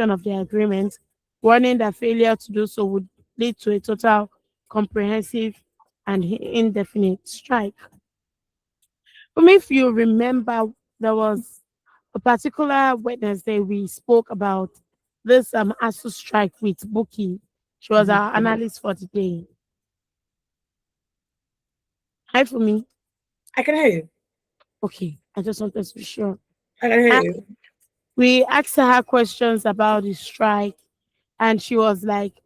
of the agreement, warning that failure to do so would lead to a total, comprehensive, and indefinite strike. If you remember, there was a particular Wednesday we spoke about this ASU strike with Buki. She was Mhm. our analyst for the day. Hi for me. I can hear you. Okay, I just wanted to be sure. I can hear And you. we asked her questions about the strike, and she was like,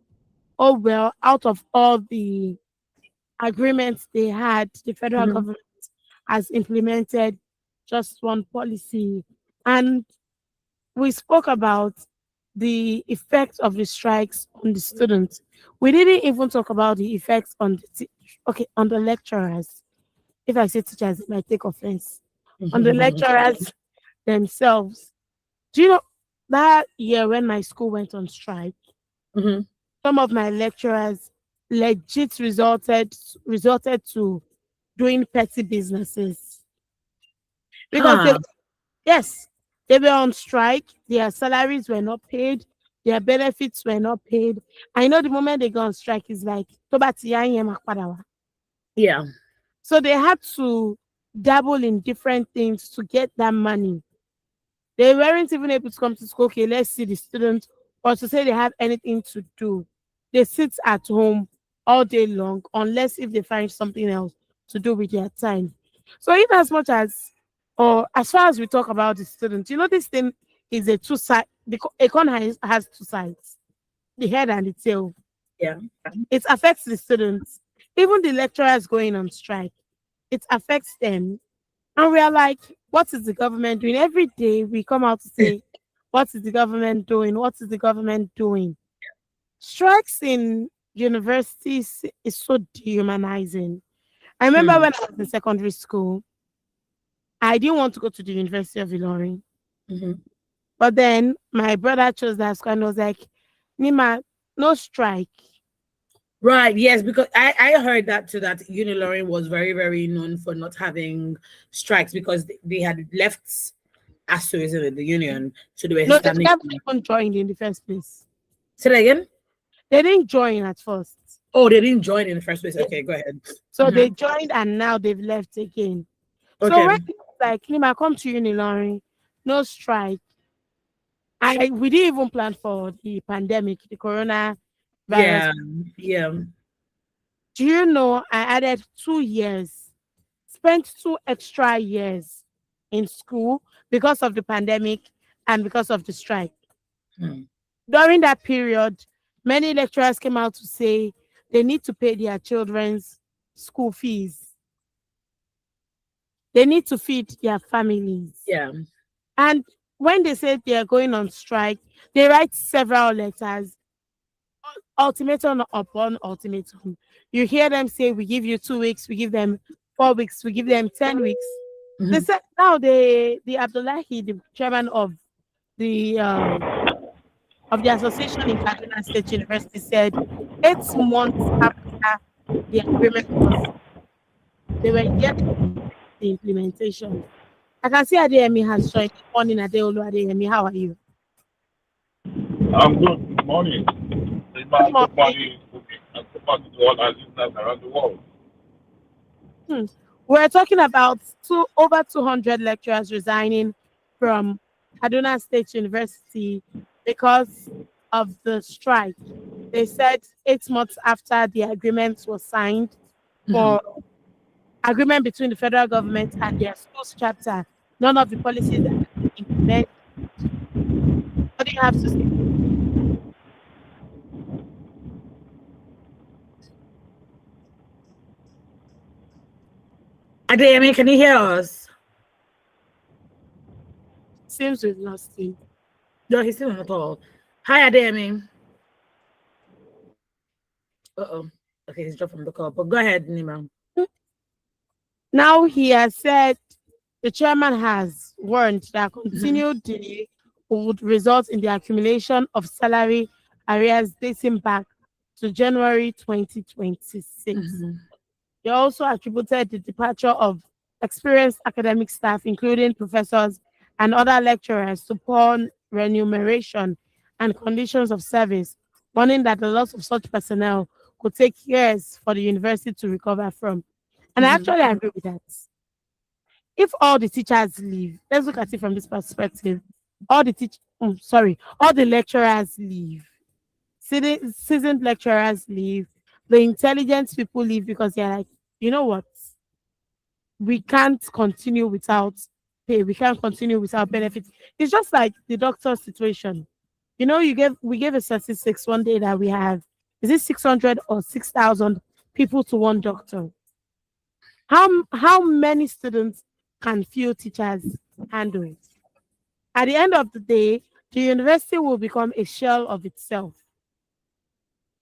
"Oh well, out of all the agreements they had, the federal Mhm. government has implemented just one policy." And we spoke about the effects of the strikes on the students. We didn't even talk about the effects on okay, on the lecturers. If I say teachers, it might take offense. On the lecturers themselves. Do you know that year when my school went on strike, Mhm. some of my lecturers legit resorted to doing petty businesses because they Huh. yes, they were on strike, their salaries were not paid, their benefits were not paid. I know the moment they go on strike is like "Tó bá ti yá yín, ẹ máa padà wá." Yeah. So they had to dabble in different things to get that money. They weren't even able to come to school. Okay, let's see the students, or to say they have anything to do. They sit at home all day long, unless if they find something else to do with their time. So, in as much as, or as far as we talk about the students, this thing is a two side. The econ has two sides: the head and the tail. Yeah. It affects the students, even the lecturers going on strike. It affects them, and we are like, what is the government doing? Every day we come out to say, what is the government doing? What is the government doing? Strikes in universities is so dehumanizing. I remember Hmm. when I was in secondary school, I didn't want to go to the University of Ilorin. Mhm. But then my brother chose that school and was like, Nima, no strike. Right. Yes, because I heard that too. That Unilorin was very very known for not having strikes because they had left ASUU, isn't it, the union, so they were No, they standing. never even joined in the first place. Say that again. They didn't join at first. Oh, they didn't join in the first place. Okay, go ahead. So Hmm. they joined and now they've left again. So Okay. when it was like, Nima, come to Unilori, no strike. We didn't even plan for the pandemic, the corona virus. Yeah. Yeah. Do you know I added 2 years, spent 2 extra years in school because of the pandemic and because of the strike. Hmm. During that period, many lecturers came out to say they need to pay their children's school fees. They need to feed their families. Yeah. And when they say they are going on strike, they write several letters, ultimatum upon ultimatum. You hear them say, we give you 2 weeks, we give them 4 weeks, we give them 10 weeks. They Mhm. said now the Abdullahi, the chairman the um, of the association in Kaduna State University, said 8 months after the agreement was, they were yet the implementation. I can see Adeyemi has joined. Good morning, Adeolu Adeyemi. How are you? I'm good. Good morning. Good Good morning. morning. And good morning to all our listeners around the world. Hmm. We're talking about over 200 lecturers resigning from Kaduna State University because of the strike. They said 8 months after the agreement was signed Mhm. for agreement between the federal government and their schools chapter, none of the policies that have been implemented. What do you have to say? Adeyemi, can you hear us? Seems we've lost him. No, he's still on the call. Hi, Adeyemi. Uh-oh. Okay, he's dropped from the call. But go ahead, Nima. Now he has said the chairman has warned that Mhm. continued delay would result in the accumulation of salary arrears dating back to January 2026. Mhm. He also attributed the departure of experienced academic staff, including professors and other lecturers, to poor remuneration and conditions of service, warning that the loss of such personnel could take years for the university to recover from. And I Mhm. actually agree with that. If all the teachers leave, let's look at it from this perspective. All the lecturers leave. Seasoned lecturers leave. The intelligent people leave because they're like, you know what? We can't continue without pay. We can't continue without benefits. It's just like the doctor situation. You know, we gave a statistics one day that we have, is it 600 or 6,000 people to one doctor? How many students can few teachers handle it? At the end of the day, the university will become a shell of itself.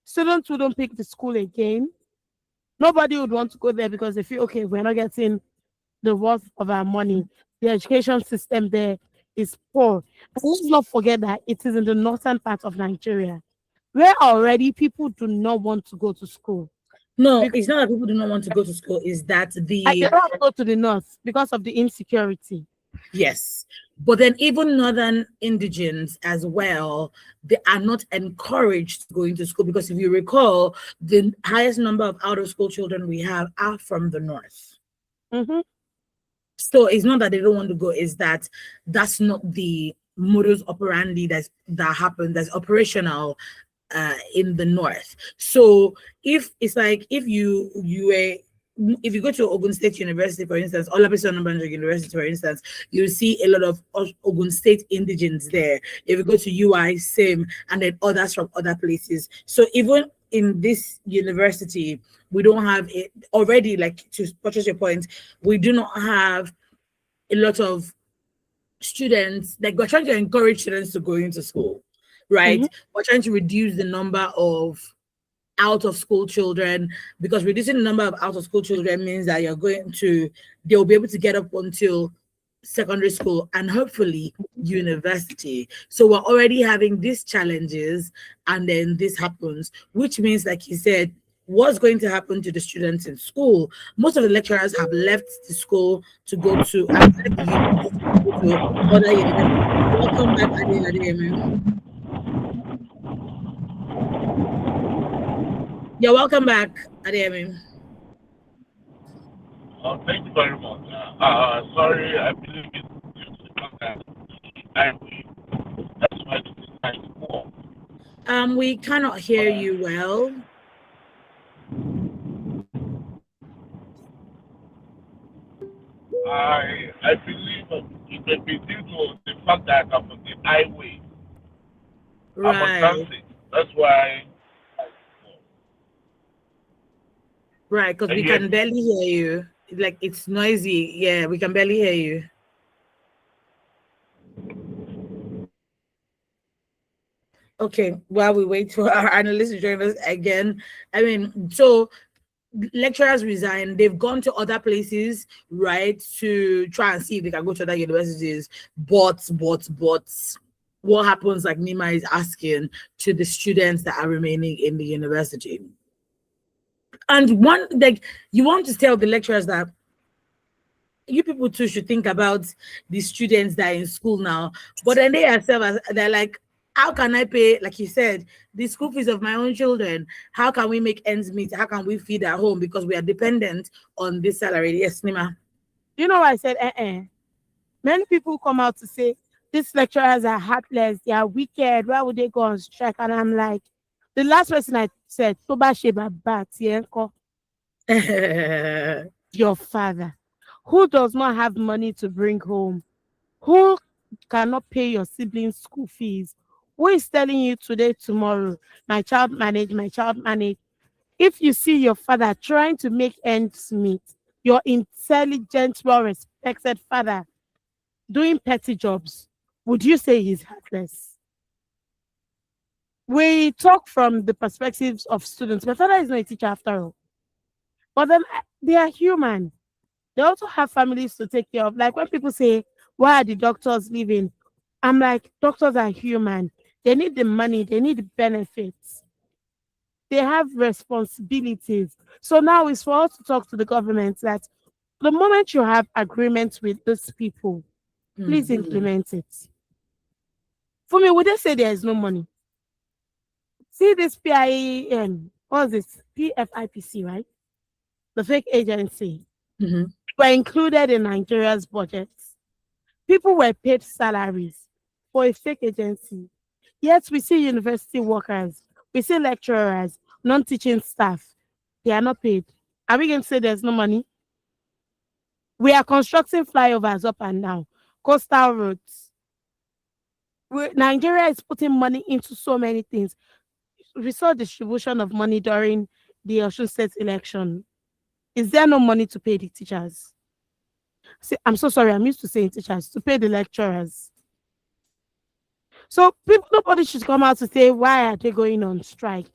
Students wouldn't pick the school again. Nobody would want to go there because they feel, okay, we're not getting the worth of our money. The education system there is poor. And let's not forget that it is in the northern part of Nigeria, where already people do not want to go to school. No, Because it's not that people do not want to go to school. Is that they the don't go to the north because of the insecurity. yes, but then even northern indigents as well, they are not encouraged going to school because if you recall, the highest number of out of school children we have are from the north. Mhm. So it's not that they don't want to go, is that that's not the modus operandi that happened, that's operational in the north. So if it's like if you go to Ogun State University, for instance, Olabisi Onabanjo University, for instance, you'll see a lot of Ogun State indigents there. If you go to UI, same, and then others from other places. So even in this university, we don't have it already, like to purchase your point, we do not have a lot of students, like we're trying to encourage students to go into school, right? Mhm. We're trying to reduce the number of out of school children because reducing the number of out of school children means that they'll be able to get up until secondary school and hopefully university. So we're already having these challenges, and then this happens, which means, like you said, what's going to happen to the students in school? Most of the lecturers have left the school to go to have left the university to go to other universities. Welcome back, Ade. You're welcome back, Ade. Thank you very much. Sorry, I believe it's due to the fact that I that's why this is kind of poor. We cannot hear you well. I believe it may be due to the fact that I'm on the highway. I'm on Right, transit. That's why. right, because Can we you hear can me? barely hear you. Like it's noisy. Yeah, we can barely hear you. Okay, while we wait for our analyst to join us again. I mean, so lecturers resign, they've gone to other places, right, to try and see if they can go to other universities. But what happens, like Nima is asking, to the students that are remaining in the university? And one, like, you want to tell the lecturers that you people too should think about the students that are in school now. But then they themselves, they're like, how can I pay, like you said, the school fees of my own children? How can we make ends meet? How can we feed our home? Because we are dependent on this salary. Yes, Nima. You know why I said Many people come out to say these lecturers are heartless, they are wicked. Why would they go on strike? And I'm like, the last person I said, Toba Sheba Bat, your father, who does not have money to bring home, who cannot pay your siblings' school fees, who is telling you today, tomorrow, my child manage. If you see your father trying to make ends meet, your intelligent, well respected father doing petty jobs, would you say he's heartless? We talk from the perspectives of students. My father is not a teacher after all, but then they are human. They also have families to take care of. Like when people say, why are the doctors leaving? I'm like, doctors are human. They need the money, they need the benefits, they have responsibilities. So now it's for us to talk to the government that the moment you have agreements with those people, please Mm. implement it. For me, would they say there is no money? See this PIEM, what's this? PFIPC, right? The fake agency Mhm. were included in Nigeria's budgets. People were paid salaries for a fake agency. Yet we see university workers, we see lecturers, non-teaching staff. They are not paid. Are we going to say there's no money? We are constructing flyovers up and down, coastal roads. Nigeria is putting money into so many things. We saw distribution of money during the Osun State election. Is there no money to pay the teachers? See, I'm so sorry, I'm used to saying teachers, to pay the lecturers. So people, nobody should come out to say why are they going on strike.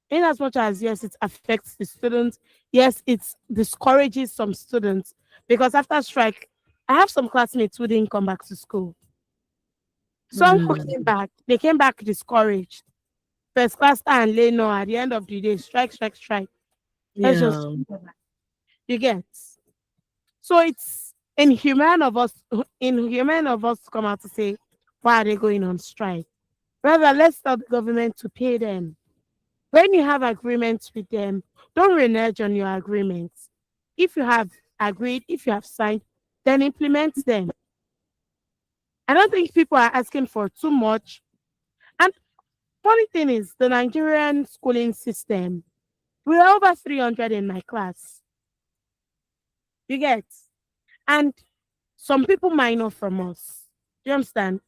In as much as yes, it affects the students, yes, it discourages some students because after strike, I have some classmates who didn't come back to school. Some who Mm. came back, they came back discouraged. First class and lay no at the end of the day, strike, strike, strike. Let's just Yeah. you get. So it's inhuman of us to come out to say why are they going on strike. Rather, let's tell the government to pay them. When you have agreements with them, don't renege on your agreements. If you have agreed, if you have signed, then implement them. I don't think people are asking for too much. And funny thing is, the Nigerian schooling system, we are over 300 in my class. You get? And some people minor from us. Do you understand?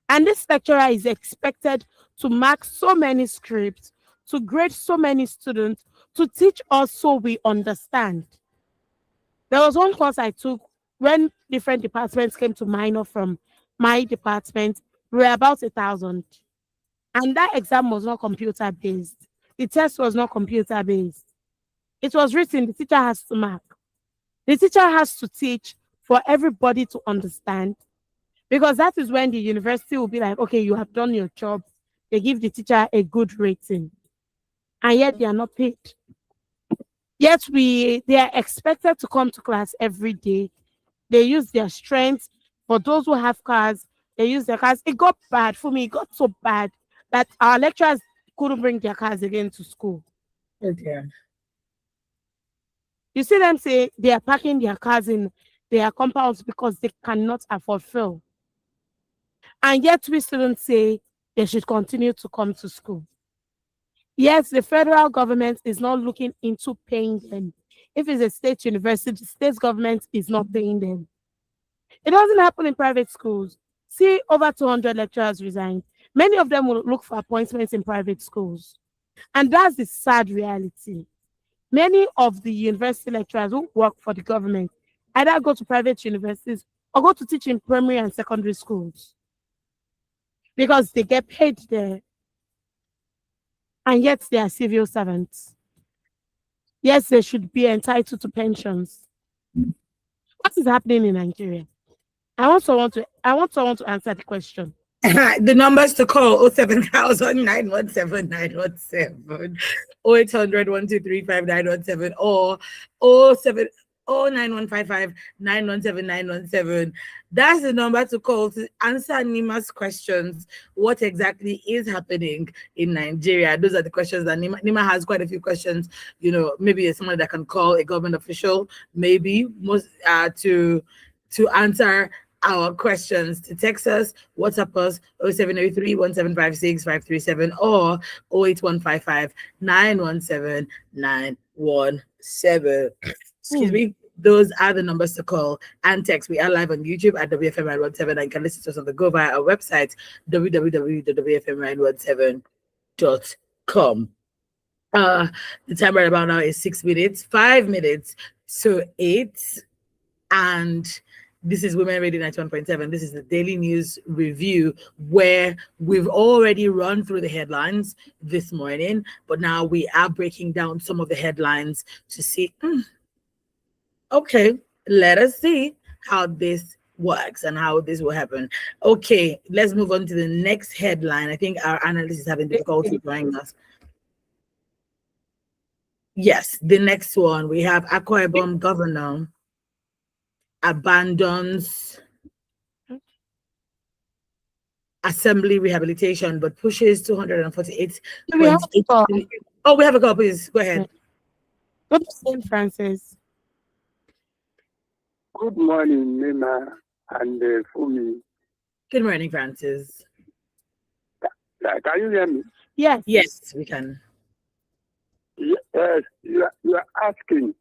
And this lecturer is expected to mark so many scripts, to grade so many students, to teach us so we understand. There was one course I took when different departments came to minor from my department. We were about 1,000. And that exam was not computer based. The test was not computer based. It was written, the teacher has to mark. The teacher has to teach for everybody to understand because that is when the university will be like, okay, you have done your job. They give the teacher a good rating, and yet they are not paid. Yet they are expected to come to class every day. They use their strength. For those who have cars, they use their cars. It got bad for me. It got so bad that our lecturers couldn't bring their cars again to school. Okay. You see them say they are parking their cars in their compounds because they cannot afford fuel. And yet we students say they should continue to come to school. Yes, the federal government is not looking into paying them. If it's a state university, the state government is not paying them. It doesn't happen in private schools. See, over 200 lecturers resigned. Many of them will look for appointments in private schools. And that's the sad reality. Many of the university lecturers who work for the government either go to private universities or go to teach in primary and secondary schools because they get paid there and yet they are civil servants. Yes, they should be entitled to pensions. What is happening in Nigeria? I want someone to answer the question. The numbers to call 07000 917 917 0800 123 5917 or 07 09155 917 917. That's the number to call to answer Nima's questions. What exactly is happening in Nigeria? Those are the questions that Nima has quite a few questions. You know, maybe it's someone that can call a government official, maybe most to answer our questions. To text us, WhatsApp us 0703 1756 537 or 08155 917 917. Excuse Hmm. me. Those are the numbers to call and text. We are live on YouTube at WFM 917 and you can listen to us on the go via our website www.wfm917.com. The time right about now is 6 minutes, 5 minutes to 8. And this is Women Radio 91.7. This is the daily news review where we've already run through the headlines this morning, but now we are breaking down some of the headlines to see, okay, let us see how this works and how this will happen. Okay, let's move on to the next headline. I think our analyst is having difficulty joining us. Yes, the next one, we have Akwa Ibom governor abandons assembly rehabilitation, but pushes We have a 248.8. call. Oh, we have a call, please. Go ahead. Good morning, Francis. Good morning, Nina and Fumi. Good morning, Francis. Can you hear me? Yes. Yes, we can. Yes, you are asking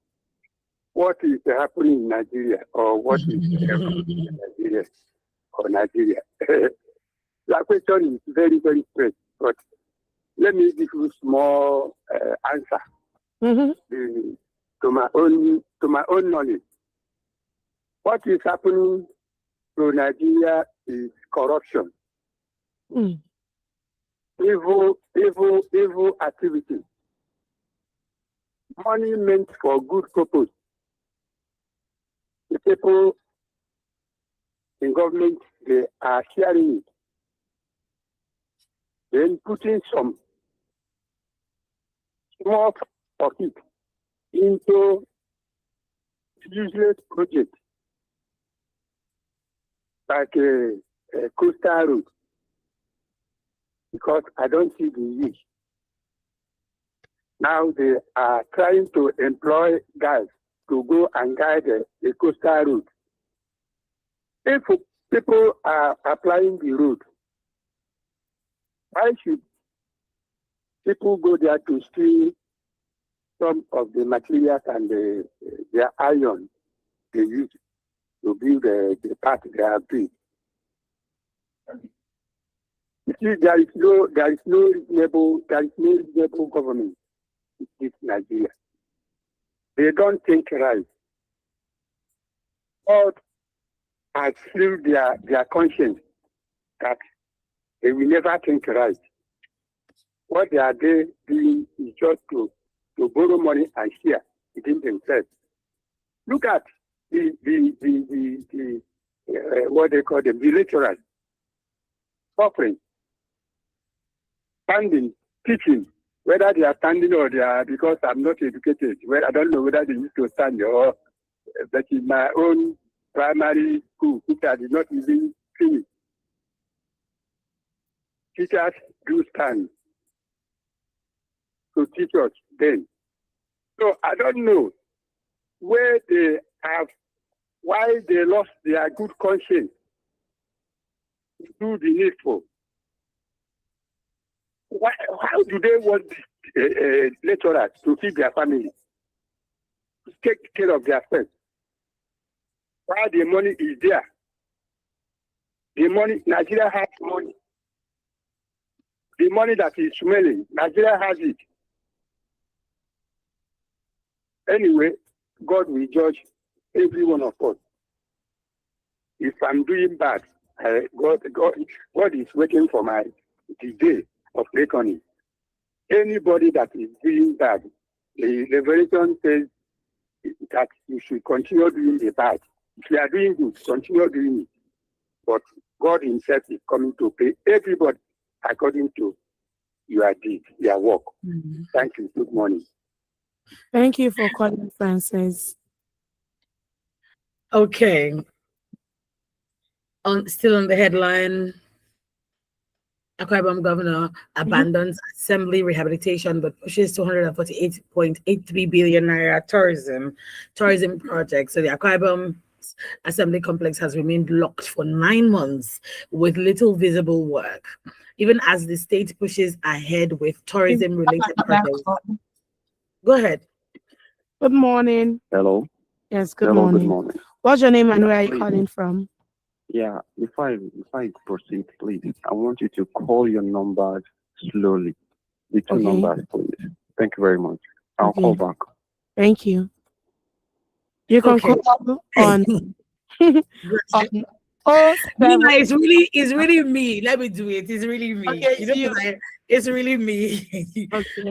what is happening in Nigeria or what is happening in Nigeria or Nigeria. The question is very, very straight, but let me give you small answer to my own knowledge. What is happening to Nigeria is corruption, evil activity, money meant for good purpose. The people in government, they are sharing it, then putting some small of it into useless projects like a coastal road, because I don't see the use. Now they are trying to employ guys to go and guide the coastal road. If people are applying the road, why should people go there to steal some of the materials and their iron they use to build the path they have built? You see, there is no reasonable government in this Nigeria. They don't think right. God has filled their conscience that they will never think right. What they are doing is just to borrow money and share within themselves. Look at the what they call them, the lecturers suffering, standing, teaching, whether they are standing or they are, because I'm not educated. Well, I don't know whether they used to stand or, but in my own primary school, which I did not even finish, teachers do stand to teach us then. So I don't know where they have, why they lost their good conscience to do the needful. How do they want lecturers to feed their family, to take care of their friends? While the money is there, the money, Nigeria has money. The money that is smelling, Nigeria has it. Anyway, God will judge every one of us. If I'm doing bad, God is waiting for the day of reckoning. Anybody that is doing bad, the Revelation says that you should continue doing the bad. If you are doing good, continue doing it. But God himself is coming to pay everybody according to your deed, your work. Thank you. Good morning. Thank you for calling, Francis. Okay. Still on the headline, Akwa Ibom governor abandons assembly rehabilitation but pushes 248.83 billion naira tourism project. So the Akwa Ibom assembly complex has remained locked for 9 months with little visible work, even as the state pushes ahead with tourism-related projects. Go ahead. Good morning. Hello. Yes, good Hello, morning. good morning. What's your name and where are you Please. calling from? Yeah, if I proceed, please, I want you to call your numbers slowly. The two numbers, please. Thank you very much. I'll call back. Thank you. You can call on Nina, it's really me. Let me do it. It's really me. Okay, it's really me. Okay.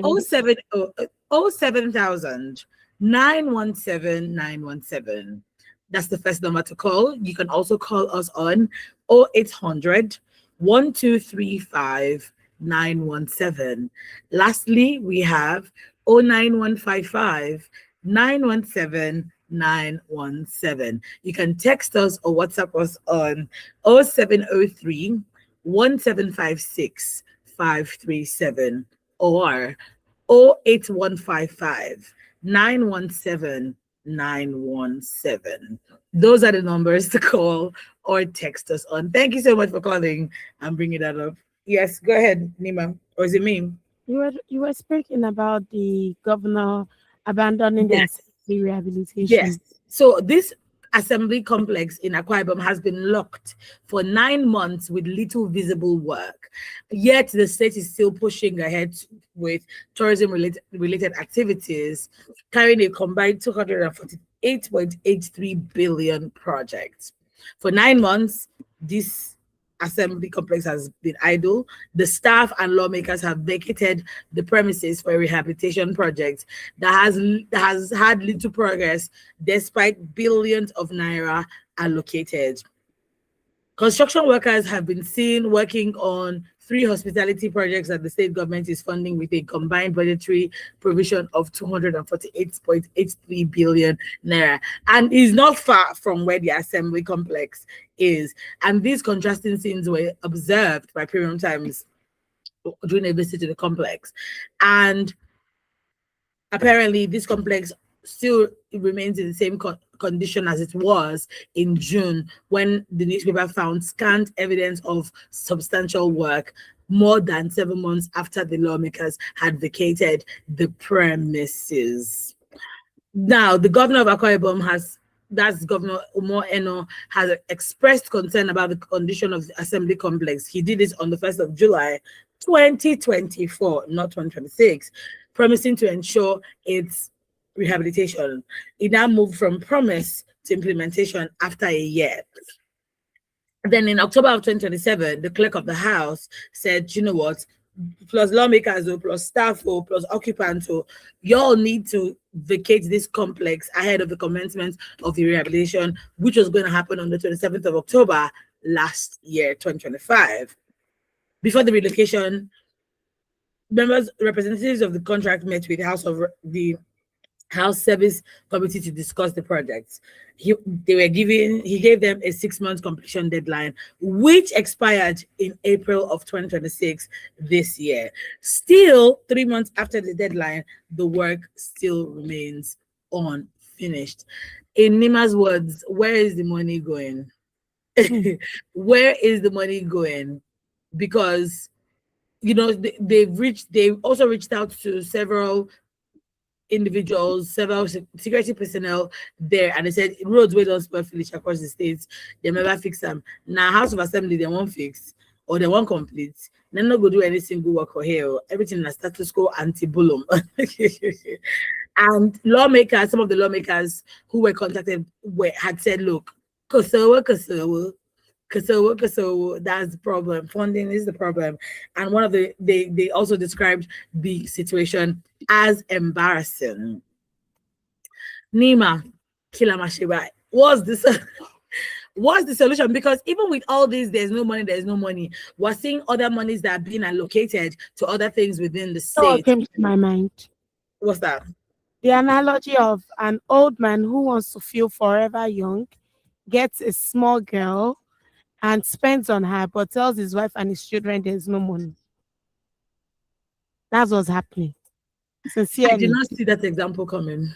07000 917 917. That's the first number to call. You can also call us on 0800 1235 917. Lastly, we have 09155 917 917. You can text us or WhatsApp us on 0703 1756 537 or 08155 917 917. Those are the numbers to call or text us on. Thank you so much for calling and bringing that up. Yes, go ahead, Nima. Or is it me? You were speaking about the governor abandoning the Yes. assembly Yes. rehabilitation. So this assembly complex in Akwa Ibom has been locked for 9 months with little visible work. Yet the state is still pushing ahead with tourism related activities, carrying a combined 248.83 billion project. For 9 months, this assembly complex has been idle. The staff and lawmakers have vacated the premises for a rehabilitation project that has had little progress despite billions of naira allocated. Construction workers have been seen working on three hospitality projects that the state government is funding with a combined budgetary provision of 248.83 billion naira, and is not far from where the assembly complex is. And these contrasting scenes were observed by Premium Times during a visit to the complex. And apparently, this complex still remains in the same condition as it was in June when the newspaper found scant evidence of substantial work more than 7 months after the lawmakers had vacated the premises. Now, the governor of Akwa Ibom that's Governor Umo Eno, has expressed concern about the condition of the assembly complex. He did this on the 1st of July, 2024, not 2026, promising to ensure its rehabilitation. It now moved from promise to implementation after a year. Then in October of 2027, the clerk of the house said, you know what, plus lawmakers or plus staff or plus occupants or you all need to vacate this complex ahead of the commencement of the rehabilitation, which was going to happen on the 27th of October last year, 2025. Before the relocation, representatives of the contract met with the House Service Committee to discuss the projects. He gave them a 6 month completion deadline, which expired in April of 2026 this year. Still, 3 months after the deadline, the work still remains unfinished. In Nima's words, where is the money going? Where is the money going? Because they've also reached out to several individuals, several security personnel there, and they said roads where don't spoil finish across the states, they never fix them. Now House of Assembly they won't fix or they won't complete. They're not going to do any single work for here. Everything is status quo antebellum. And some of the lawmakers who were contacted had said, look, Kosovo, that's the problem. Funding is the problem. And they also described the situation as embarrassing. Nima Kilamashiba, what's the solution? Because even with all this, there's no money. We're seeing other monies that are being allocated to other things within the So what state. came to my mind? What's that? The analogy of an old man who wants to feel forever young, gets a small girl and spends on her, but tells his wife and his children there's no money. That's what's happening. I did Sincerely. not see that example coming.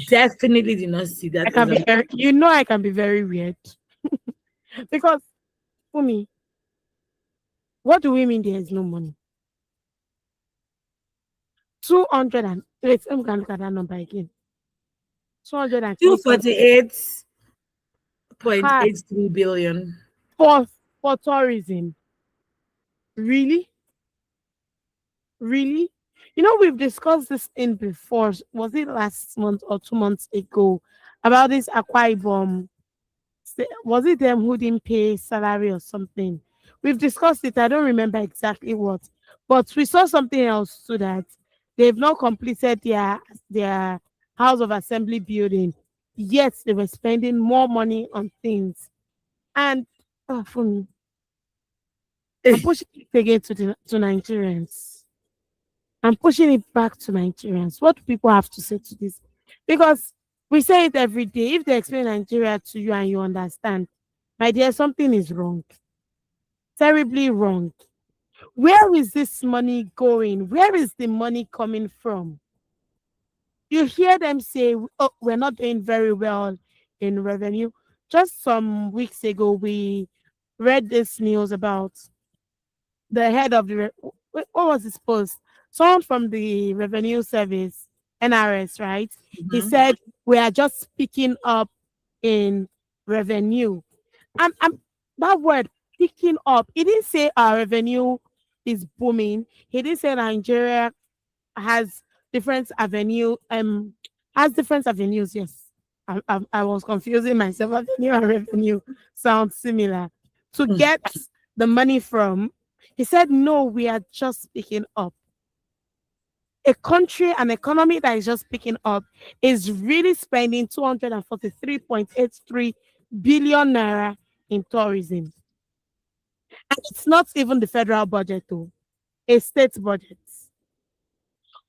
Definitely did not see that I can be example. I can be very weird. Because for me, what do we mean there is no money? 200 and wait, I'm gonna look at that number again. 203 something 248.83 billion. for tourism. Really? Really? We've discussed this in before. Was it last month or 2 months ago about this Akwa Ibom? Was it them who didn't pay salary or something? We've discussed it. I don't remember exactly what, but we saw something else too that they've not completed their House of Assembly building. Yet they were spending more money on things. And for me, I'm pushing it again to Nigerians. I'm pushing it back to Nigerians. What do people have to say to this? Because we say it every day. If they explain Nigeria to you and you understand, my dear, something is wrong. terribly wrong. Where is this money going? Where is the money coming from? You hear them say, oh, we're not doing very well in revenue. Just some weeks ago, we read this news about the head of the, what was his post? Someone from the revenue service, NRS, right? He Mhm. said, we are just picking up in revenue. And that word, picking up, he didn't say our revenue is booming. He didn't say Nigeria has different avenue has different avenues. Yes, I was confusing myself. Avenue and revenue sound similar to get the money from. He said no, we are just picking up. A country, an economy that is just picking up is really spending 243.83 billion naira in tourism. And it's not even the federal budget though, a state budget.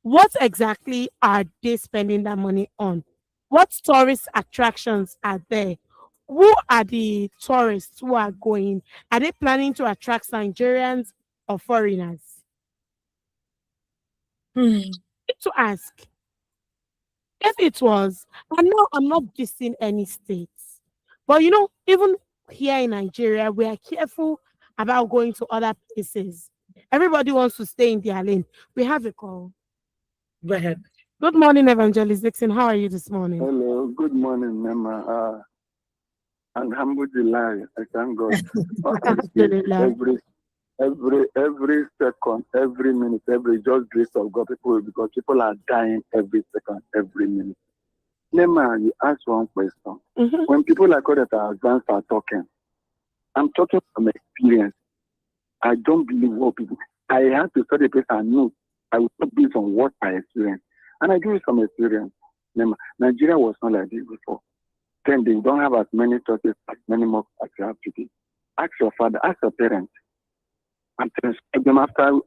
What exactly are they spending that money on? What tourist attractions are there? Who are the tourists who are going? Are they planning to attract Nigerians or foreigners? Hmm. To ask if it was, I know I'm not dissing any states, but even here in Nigeria, we are careful about going to other places. Everybody wants to stay in their lane. We have a call. Go ahead. Good morning, Evangelist Dixon. How are you this morning? Hello, good morning, Mama. Alhamdulillah, I thank God. Honestly, Alhamdulillah. every second, every minute, every just grace of God, because people are dying every second, every minute. Nema, you ask one question. Mhm. When people like that are advanced are talking, I'm talking from experience. I don't believe what people. I have to study a place I know. I will not based on what I experienced, and I give you some experience. Nema, Nigeria was not like this before. Then they don't have as many churches, as many more as you have today. Ask your father, ask your parents. And transcribe them after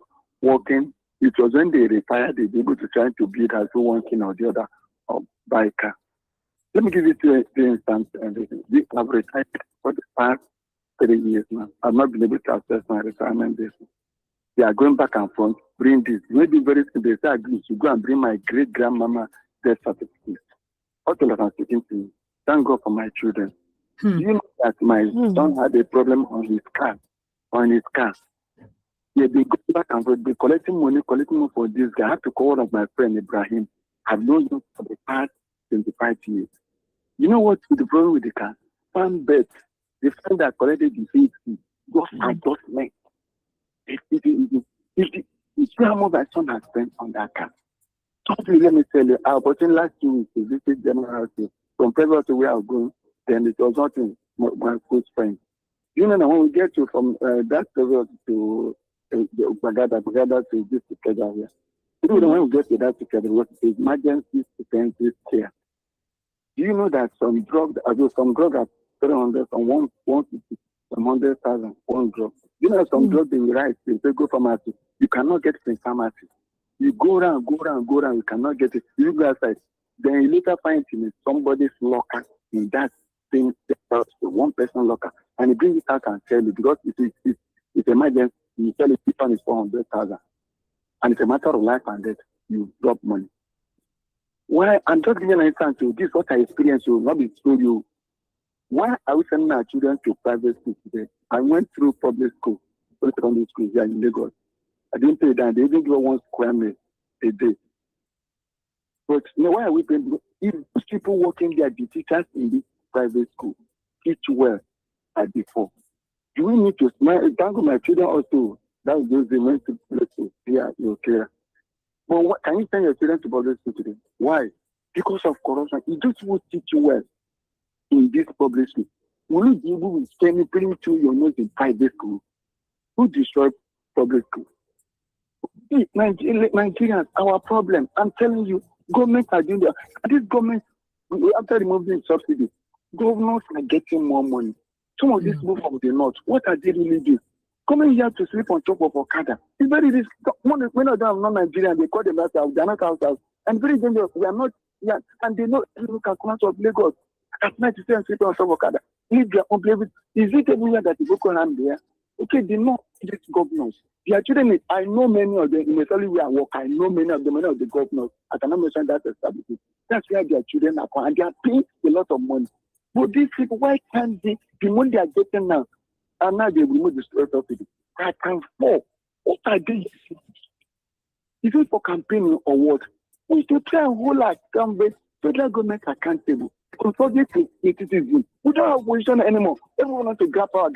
working. It was when they retired, they were able to try to build as one thing or the other or buy a car. Let me give you two instances. I've retired for the past 3 years now. I've not been able to access my retirement days. They are going back and forth, bring this. Maybe very soon they say, I should go and bring my great grandmama death certificate. What else I'm speaking to you? Thank God for my children. Hmm. Do you know that my son had a problem on his car? Yeah, they go back and forth, they collecting money for this guy. I have to call one of my friend Ibrahim. I've known him for the past 25 years. You know what's the problem with the car? Fan bet. The friend that collected the 80 just adjustment. You see how much my son has spent on that car. Something, let me tell you, I was in last 2 weeks to visit General Hospital. From February to where I was going, then it was nothing, my close friend. You know, when we get to from that period to Bagada to this together here. You know, when we get to that together, what is emergency defensive care. Do you know that some drug, some drug are 300, some 150, some 100,000, one drug. You know, some drug they write, they go pharmacy. You cannot get it in pharmacy. You go around, you cannot get it. You go outside. Then you later find it in somebody's locker in that same one person locker. And he brings it out and sell it because it's emergency. You sell it, this one is 400,000. And it's a matter of life and death. You drop money. Why? I'm just giving an example. This is what I experienced. You not be through you. Why are we sending our children to private school today? I went through public school, secondary school here in Lagos. I didn't pay that. They didn't give 1 square meal a day. But you know, why are we paying? If those people working there, the teachers in this private school, teach well as before. Do we need to smile? Thank my children also. That was those they went to public school. Yeah, okay. But what, can you send your children to public school today? Why? Because of corruption. It just won't teach you well in this public school. Will you be able to send me bring to your nose in private school? Who destroyed public school? Nigerians, our problem. I'm telling you, governments are doing that. This government, after removing subsidies, governors are getting more money. Some of these people from the north, what are they really doing? Coming here to sleep on top of Okada. It's very risky. When of them are not Nigerian, they call them ourselves. They're not ourselves. And very dangerous. We are not, yeah. And they know every can come out of Lagos. At night, you say, sleep on top of Okada. Leave their own place. Is it everywhere that you go around there? Okay, the North governors, their children, I know many of them, in the family where I work, I know many of the governors. I cannot mention that establishment. That's where their children are going, and they are paying a lot of money. But these people, why can't they, the money they are getting now, and now they remove the stress of it, I can fall. What are they? Is it for campaigning or what? We should try and hold our federal government accountable. Consolidate the citizens. We don't have position anymore. Everyone wants to grab power. And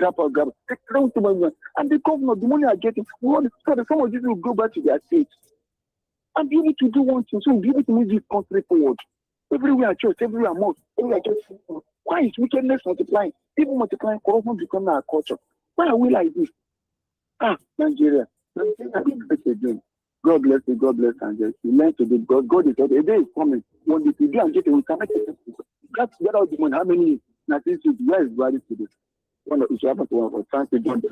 the governor, the money are getting, so some of these will go back to their states and be able to do one thing. So we'll be able to move this country forward. Everywhere church, everywhere mosque, everywhere church. Why is wickedness multiplying? People multiplying, corruption becoming our culture. Why are we like this? Nigeria. God bless you, and just learn to do God is a day is coming. When you do and get it, we cannot get it. That's get out the money. How many nations where is ready to do? One of the thank you, God.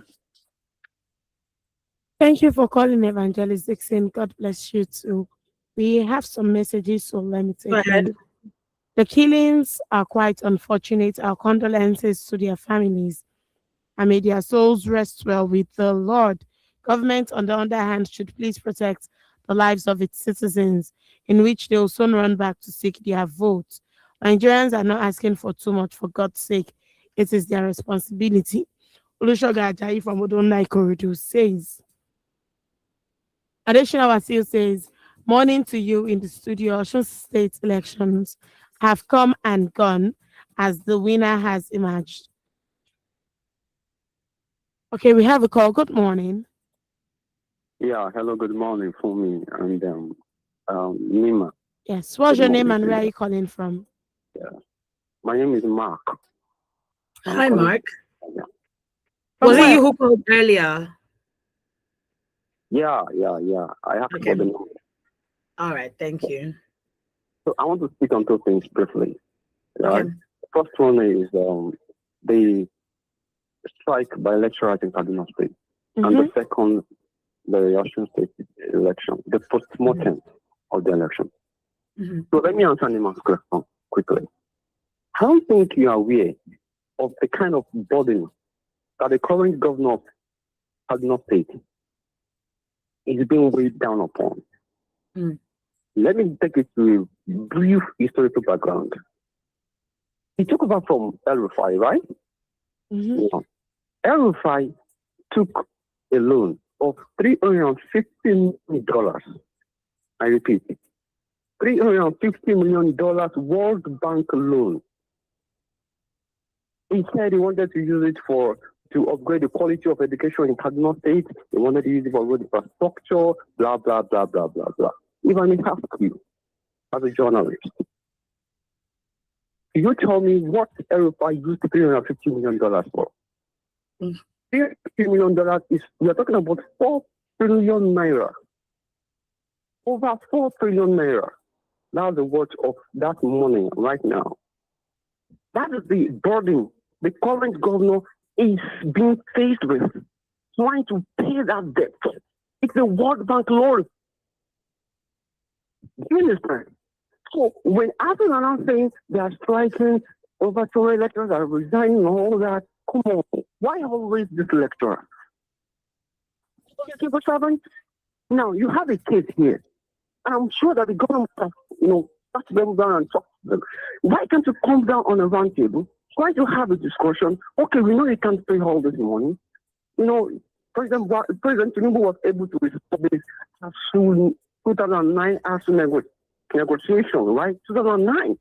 Thank you for calling Evangelist Dixon. God bless you too. We have some messages, so let me take them. The killings are quite unfortunate. Our condolences to their families, and may their souls rest well with the Lord. Government, on the other hand, should please protect the lives of its citizens, in which they will soon run back to seek their votes. Nigerians are not asking for too much, for God's sake. It is their responsibility. Olusoga Ajayi from Odonai Ikorodu says. Additional Wasil says, morning to you in the studio. Osun State elections have come and gone as the winner has emerged. Okay, we have a call. Good morning. Yeah, hello, good morning for me and Nima. Yes, what's Good your name morning and to where are you. you calling from? Yeah, my name is Mark. I'm Hi, calling- Mark. Yeah, From Was it where? you who called earlier? yeah. I have to Okay. get the number. All right, thank you. So I want to speak on two things briefly. Right? Okay. First one is the strike by lecturers in Kaduna State, and the second, the Osun State election, the post-mortem of the election. Mm-hmm. So let me answer Nima's question quickly. I don't think you are aware of the kind of burden that the current governor of Kaduna State is being weighed down upon. Mm. Let me take it to a brief historical background. He took over from El-Rufai, right? Yeah. El-Rufai took a loan of $350 million. I repeat, $350 million World Bank loan. He said he wanted to use it to upgrade the quality of education in Kaduna State. He wanted to use it for road infrastructure, blah, blah, blah, blah, blah, blah. If I may ask you, as a journalist, you tell me what El-Rufai used $350 million for? $350 million is, we are talking about 4 trillion naira. Over 4 trillion naira. That's the worth of that money right now. That is the burden the current governor is being faced with, trying to pay that debt. It's a World Bank loan. Do you understand? So when after now saying they are striking, over 2 electors are resigning and all that, come on, why always this lecturer? Civil servant? Now you have a case here, and I'm sure that the government has, sat them down and talk to them. Why can't you come down on a round table, try to have a discussion? Okay, we know you can't pay all this money. President Tinubu was able to establish ASUU 2009 ASUU negotiation, right? 2009.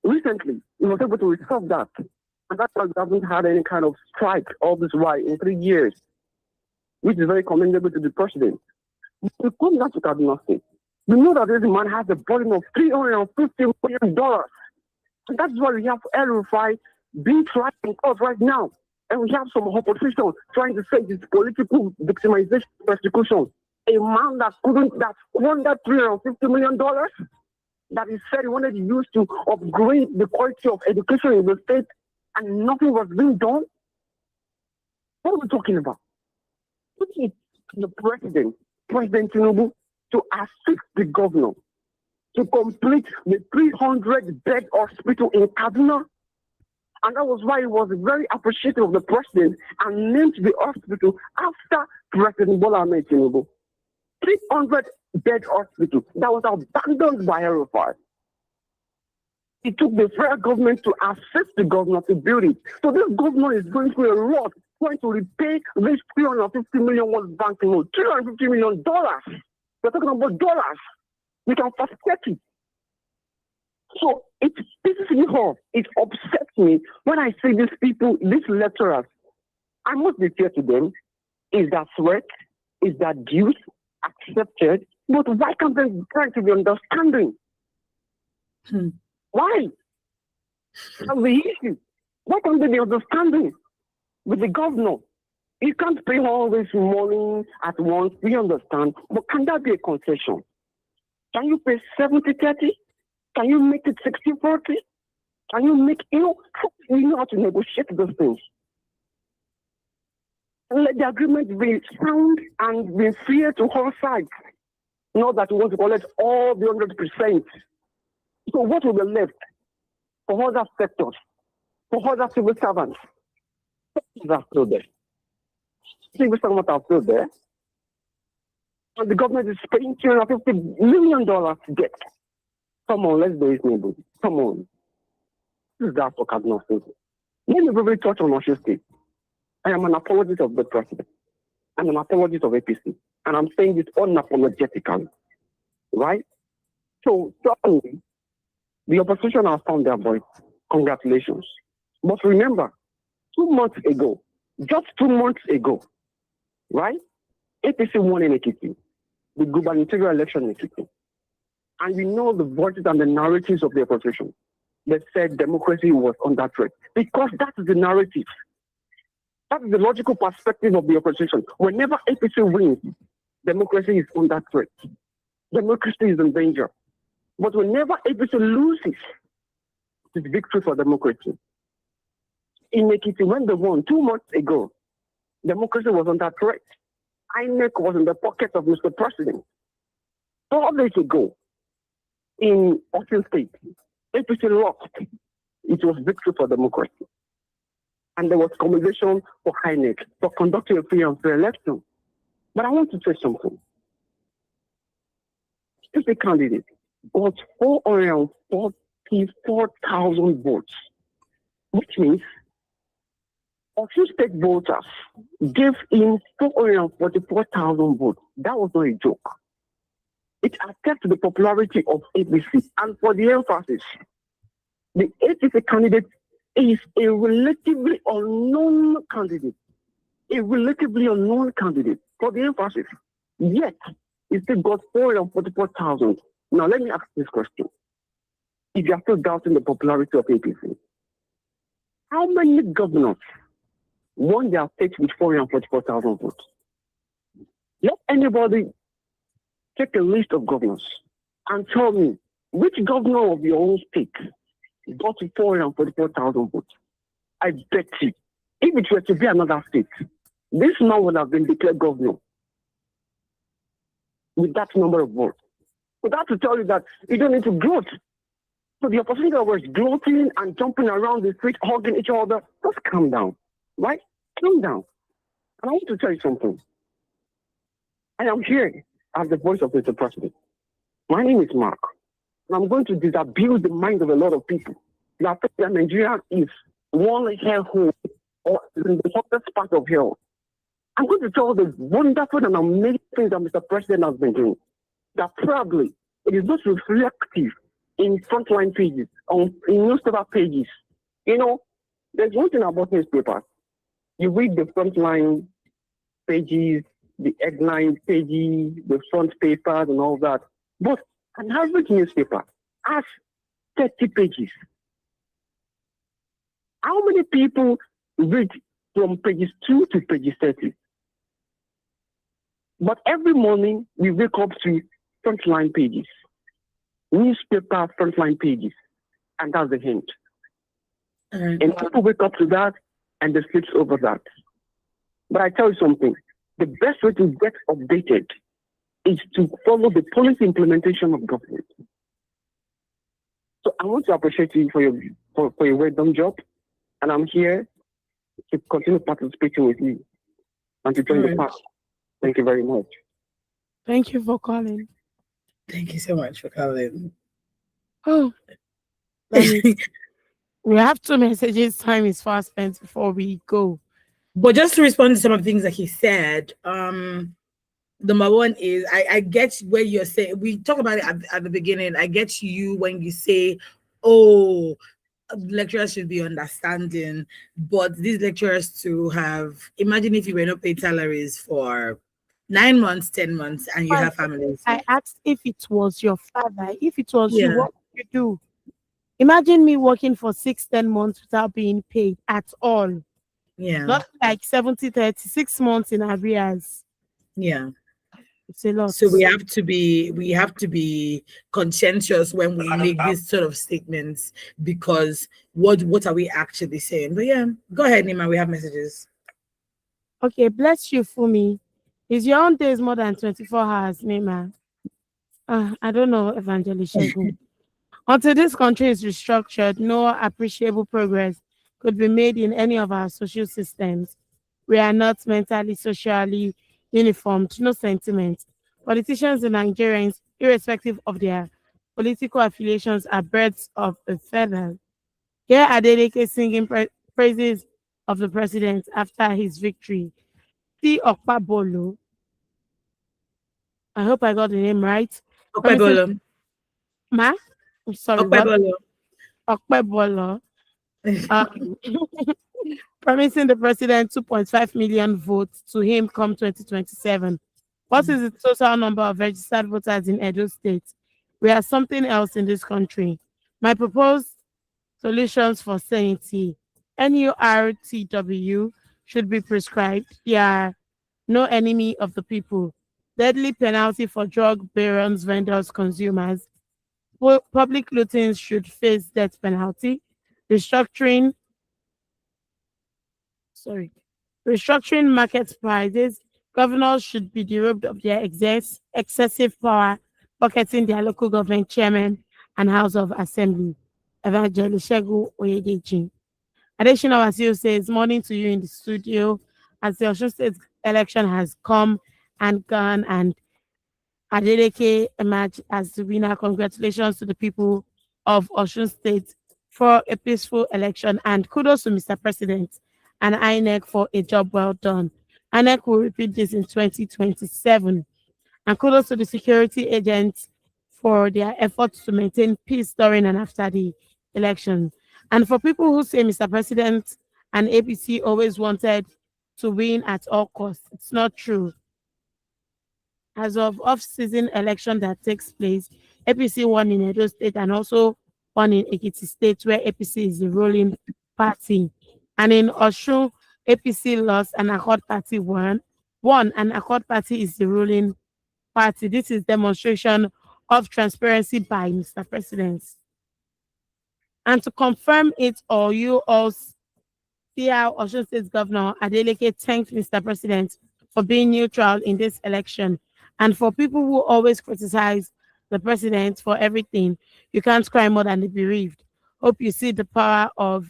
Recently, he was able to resolve that. And that hasn't had any kind of strike all this while in 3 years, which is very commendable to the president. We come down to Kaduna State. We know that this man has a burden of $350 million. And that's why we have El-Rufai being tried in court right now. And we have some opposition trying to say this political victimization persecution. A man that squandered $350 million that he said he wanted to use to upgrade the quality of education in the state, and nothing was being done. What are we talking about? Putting the President Tinubu, to assist the governor to complete the 300-bed hospital in Kaduna. And that was why he was very appreciative of the president and named the hospital after President Bola Ahmed Tinubu. 300-bed hospital that was abandoned by Arafat. It took the federal government to assist the governor to build it. So this governor is going through a lot trying to repay this $350 million World Bank loan. $350 million. We're talking about dollars. We can first get it. So it pisses me off. It upsets me when I see these people, these lecturers. I must be fair to them. Is that threat? Is that dues accepted? But why can't they try to be understanding? Why? That's the issue. Why can't they be understanding with the governor? You can't pay all this money at once, we understand, but can that be a concession? Can you pay 70-30? Can you make it 60-40? Can you make, you know how to negotiate those things? And let the agreement be sound and be fair to all sides. Not that we want to collect all the 100%. So what will be left for other sectors, for other civil servants? Are still there. Civil servants are still there. And the government is paying $250 million to get. Come on, let's do it, neighbor. Come on. This is that for Kaduna State. Let me briefly touch on Osho State. I am an apologist of the president. I'm an apologist of APC. And I'm saying this unapologetically. Right? So, certainly, the opposition has found their voice. Congratulations. But remember, 2 months ago, just 2 months ago, right? APC won in Ekiti, the gubernatorial election in Ekiti. And we know the voices and the narratives of the opposition. They said democracy was under threat. Because that is the narrative. That is the logical perspective of the opposition. Whenever APC wins, democracy is under threat. Democracy is in danger. But whenever APC loses, it's victory for democracy. In Ekiti, when they won 2 months ago, democracy was under threat. INEC was in the pocket of Mr. President. 4 days ago, in Osun State, APC lost. It was victory for democracy. And there was commendation for INEC for conducting a free and fair election. But I want to say something. If a candidate got 444,000 votes, which means Osun State voters gave in 444,000 votes. That was not a joke. It attests to the popularity of APC. And for the emphasis, the APC candidate is a relatively unknown candidate. A relatively unknown candidate. For the emphasis. Yet, it still got 444,000. Now, let me ask this question. If you are still doubting the popularity of APC, how many governors won their state with 444,000 votes? Let anybody take a list of governors and tell me which governor of your own state got 444,000 votes. I bet you, if it were to be another state, this man would have been declared governor with that number of votes. But that's to tell you that you don't need to gloat. So the opposition was gloating and jumping around the street, hugging each other. Just calm down, right? Calm down. And I want to tell you something. I am here as the voice of Mr. President. My name is Mark. And I'm going to disabuse the mind of a lot of people that think that Nigeria is one hellhole or in the hottest part of hell. I'm going to tell the wonderful and amazing things that Mr. President has been doing. That probably it is not reflective in frontline pages, in newspaper pages. You know, there's one thing about newspapers. You read the frontline pages, the headline pages, the front papers and all that. But an average newspaper has 30 pages. How many people read from pages 2 to pages 30? But every morning we wake up to frontline pages, newspaper frontline pages, and that's the hint. And people wake up to that and they sleep over that. But I tell you something, the best way to get updated is to follow the policy implementation of government. So I want to appreciate you for your well done job. And I'm here to continue participating with you and to All join the right. pack. Thank you very much. Thank you for calling. Thank you so much for calling. Oh, let me. We have two messages. Time is fast spent before we go. But just to respond to some of the things that he said, number one is I get where you're saying, we talked about it at the beginning. I get you when you say, oh, lecturers should be understanding, but these lecturers to have, imagine if you were not paid salaries for 9 months, 10 months, and you Fine. have families. I asked if it was your father. If it was you, Yeah, what would you do? Imagine me working for 6, 10 months without being paid at all. yeah, Not like 70, 36 months in arrears. yeah. It's a lot. So we have to be conscientious when we make these sort of statements, because what are we actually saying? But yeah, go ahead, Nima. We have messages. Okay, bless you, Fumi. Is your own days more than 24 hours, Nima? I don't know, Evangelist Shegun. Until this country is restructured, no appreciable progress could be made in any of our social systems. We are not mentally, socially uniformed, no sentiment. Politicians and Nigerians, irrespective of their political affiliations, are birds of a feather. Here Adeleke singing praises of the president after his victory. See Okpabolo, I hope I got the name right. Promising Okpebolo. Ma, I'm sorry, what? Okpebolo. Okpebolo. Um, promising the president 2.5 million votes to him come 2027. What is the total number of registered voters in Edo State? We are something else in this country. My proposed solutions for sanity: NURTW should be prescribed. They are no enemy of the people. Deadly penalty for drug barons, vendors, consumers. Public looting should face death penalty. Restructuring sorry, restructuring market prices, governors should be deprived of their excessive power, pocketing their local government chairman and House of Assembly. Evangelist Shegu Oyedeji. Additional ASUU says, morning to you in the studio. As the Osun State election has come and gone, and Adeleke emerged as the winner. Congratulations to the people of Osun State for a peaceful election, and kudos to Mr. President and INEC for a job well done. INEC will repeat this in 2027. And kudos to the security agents for their efforts to maintain peace during and after the election. And for people who say Mr. President and APC always wanted to win at all costs, it's not true. As of off-season election that takes place, APC won in Edo State and also won in Ekiti State, where APC is the ruling party. And in Osun, APC lost and Accord Party won, and Accord Party is the ruling party. This is demonstration of transparency by Mr. President. And to confirm it all, you all see how Osun State Governor Adeleke thanked Mr. President for being neutral in this election. And for people who always criticize the president for everything, you can't cry more than the bereaved. Hope you see the power of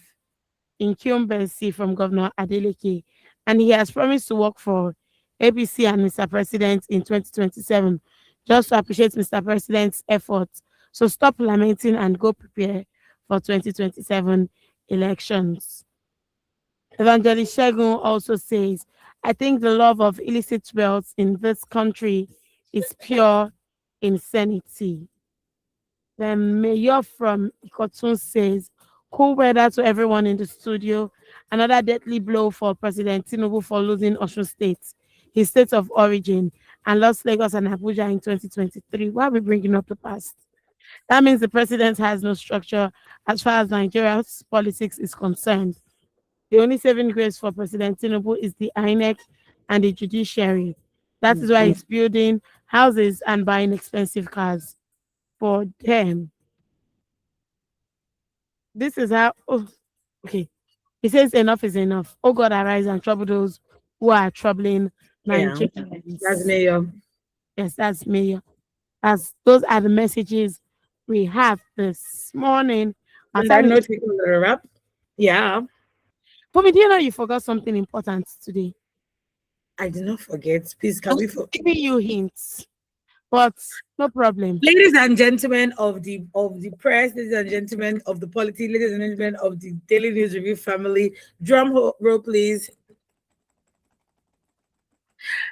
incumbency from Governor Adeleke. And he has promised to work for APC and Mr. President in 2027, just to appreciate Mr. President's efforts. So stop lamenting and go prepare for 2027 elections. Evangelist Shegun also says, I think the love of illicit wealth in this country is pure insanity. Then Mayor from Ikotun says, cool weather to everyone in the studio. Another deadly blow for President Tinubu for losing Osun State, his state of origin, and lost Lagos and Abuja in 2023. Why are we bringing up the past? That means the president has no structure as far as Nigeria's politics is concerned. The only saving grace for President Tinubu is the INEC and the judiciary. That is why he's building houses and buying expensive cars for them. This is how, oh, okay. He says enough is enough. Oh God, arise and trouble those who are troubling Yeah, that's Nigerians. Mayor. Yes, that's me. As those are the messages we have this morning. Our On that time is note, we can wrap. Yeah. Mommy, do you know you forgot something important today? I did not forget. Please, can I'm we giving you hints, but no problem. ladies and gentlemen of the press, ladies and gentlemen of the polity, ladies and gentlemen of the Daily News Review family, roll, please.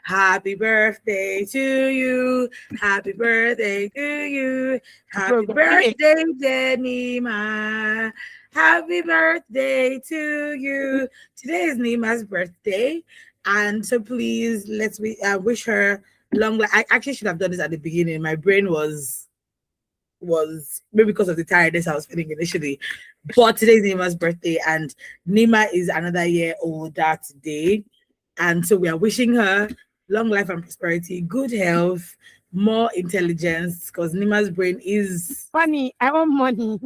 Happy birthday to you. Happy birthday to you. Happy birthday, Nima. Happy birthday to you. Today is Nima's birthday. And so please let's wish her long life. I actually should have done this at the beginning. My brain was maybe because of the tiredness I was feeling initially. But today's Nima's birthday, and Nima is another year older today. And so we are wishing her long life and prosperity, good health, more intelligence, because Nima's brain is Funny, I want money.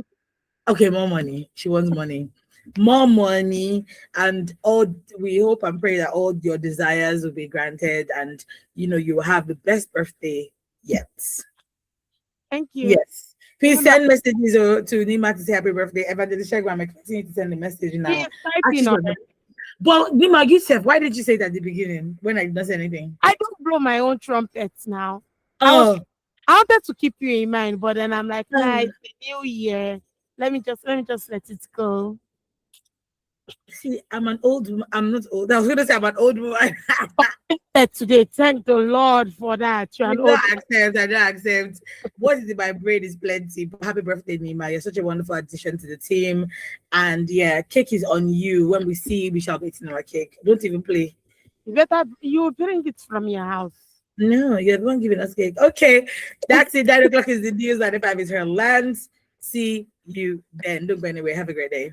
okay, more money. She wants money. More money, and all we hope and pray that all your desires will be granted, and you will have the best birthday yet. Thank you. Yes. Please Even though send messages to Nima to say happy birthday. Evangelist Shagwa, I'm expecting you to send the message she now. is typing on it. But Nima, yourself, why did you say it at the beginning when I did not say anything? I don't blow my own trumpets now. Oh, I wanted to keep you in mind, but then I'm like, nah, it's the new year. Let me just let it go. see, I'm an old woman. I'm not old. I was going to say I'm an old woman. Today, thank the Lord for that. You're I an don't old. accept. I don't accept. What is in my brain is plenty. But happy birthday, Nima. You're such a wonderful addition to the team. And yeah, cake is on you. When we see, we shall be eating our cake. Don't even play. You bring it from your house. No, you're the one giving us cake. Okay, that's it. 9 o'clock is the news. 95 is her lands. See you then. Don't go anywhere. Have a great day.